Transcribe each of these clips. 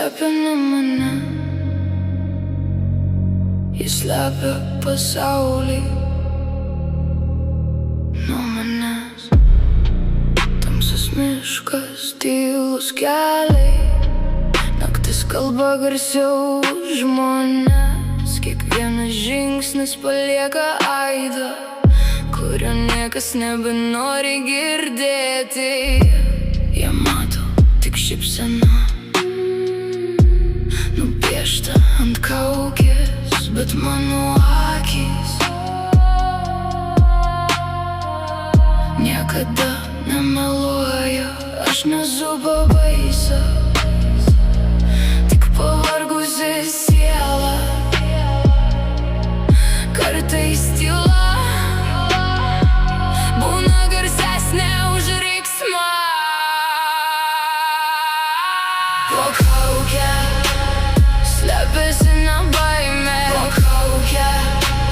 slepia nuo mane, jis slepia pasaulį nuo manęs. Tamsus miškas, tylus keliai, naktis kalba garsiau už žmones. Kiekvienas žingsnis palieka aidą, kurio niekas nebenori girdėti. Jie mato tik šypseną nupiešta ant kaukės, bet mano akys niekada nemeluoja. Aš nesu baisa, tik pavargusi siela. Kartais tyla būna garsesnė už riksmą. Po kauke slepiasi ne baimė, po kauke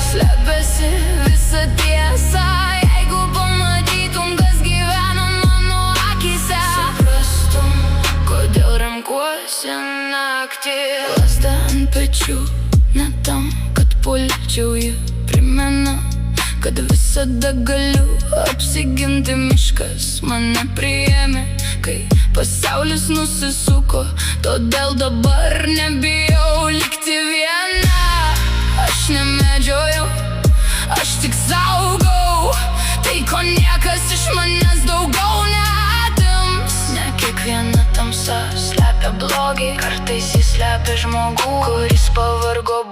slepiasi visa tiesa. Jeigu pamatytum, kas gyvena mano akyse, suprastum, kodėl renkuosi naktį. Lazda ant pečių, ne tam, kad pulčiau, ji primena, kad visada galiu apsiginti. Miškas mane priėmė, kai pasaulis nusisuko, todėl dabar nebijau likti viena. Aš nemedžiojau, aš tik saugau tai, ko niekas iš manęs daugiau neatims. Ne kiekviena tamsa slepia blogį, kartais jis slepia žmogų, kuris pavargo